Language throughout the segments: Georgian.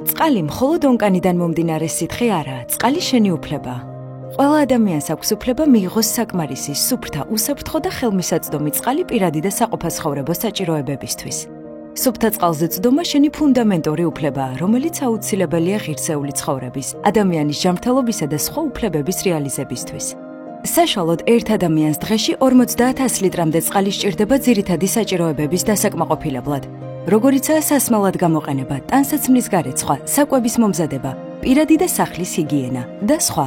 წყალი მხოლოდ ონკანიდან მომდინარე სითხე არაა, წყალი შენი უფლებაა. ყველა ადამიანს აქვს უფლება მიიღოს საკმარისი, სუფთა, უსაფრთხო და ხელმისაწვდომი წყალი პირადი და საყოფაცხოვრებო საჭიროებებისთვის. სუფთა წყალზე წვდომა შენი ფუნდამენტური უფლებაა, რომელიც აუცილებელია ღირსეული ცხოვრების, ადამიანის ჯანმრთელობისა და სხვა უფლებების რეალიზებისთვის. საშუალოდ ერთ ადამიანს დღეში 50-100 ლიტრამდე წყალი სჭირდება ძირითადი საჭიროებების დასაკმაყოფილებლად. როგორიცაა სასმელად გამოყენება, ტანსაცმლის გარეცხვა, საკვების მომზადება, პირადი და სახლის ჰიგიენა და სხვა.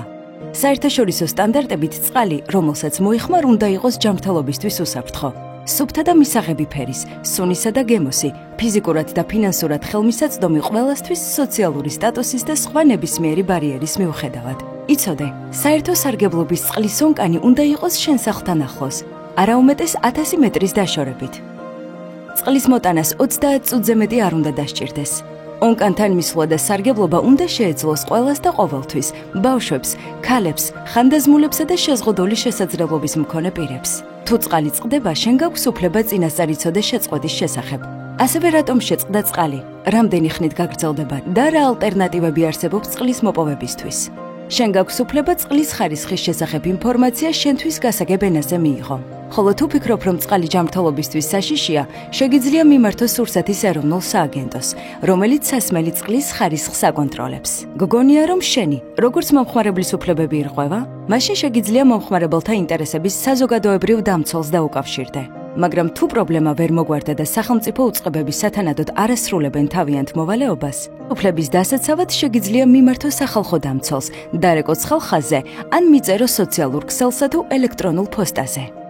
საერთაშორისო სტანდარტებით წყალი, რომელსაც მოიხმარ, უნდა იყოს ჯანმრთელობისთვის უსაფრთხო. სუფთა და მისაღები ფერის, სუნისა და გემოსი, ფიზიკურად და ფინანსურად ხელმისაწვდომი ყველასთვის სოციალური სტატუსის და სხვა ნებისმიერი ბარიერის მიუხედავად. იცოდე, საერთო სარგებლობის წყლის ონკანი უნდა იყოს შენ სახლთან ახლოს, არა უმეტეს 1000 მეტრის დაშორებით. წყლის მოტანას 30 წუთზე მეტი არ უნდა დასჭირდეს. ონკანთან მისვლა და სარგებლობა უნდა შეეძლოს ყველას და ყოველთვის, ბავშვებს, ქალებს, ხანდაზმულებსა და შეზღუდული შესაძლებლობის მქონე პირებს. თუ წყალი წყდება, შენ გაქვს უფლება წინასწარ იცოდე შეწყვეტის შესახებ. ასევე რატომ შეწყდა წყალი, რამდენი ხნით გაგრძელდება და რა ალტერნატივები არსებობს წყლის მოპოვებისთვის. შენ გაქვს უფლება წყლის ხარისხის შესახებ ინფორმაცია შენთვის გასაგებ ენაზე მიიღო. ხოლო თუ ფიქრობ, რომ წყალი ჯანმრთელობისთვის საშიშია, შეგიძლია მიმართო სურსათის ეროვნულ სააგენტოს, რომელიც სასმელი წყლის ხარისხს აკონტროლებს. გგონია, რომ შენი, როგორც მომხმარებლის უფლებები ირღვევა, მაშინ შეგიძლია მომხმარებელთა ინტერესების საზოგადოებრივ დამცველს დაუკავშირდე. მაგრამ თუ პრობლემა ვერ მოგვარდა და სახელმწიფო უწყებები სათანადოდ არ ასრულებენ თავიანთ მოვალეობას, უფლების დასაცავად შეგიძლია მიმართო სახალხო დამცველს, დარეკოცხალ ხაზზე, ან მიწერო სოციალურ ქსელსა თუ ელექტრონულ ფოსტაზე.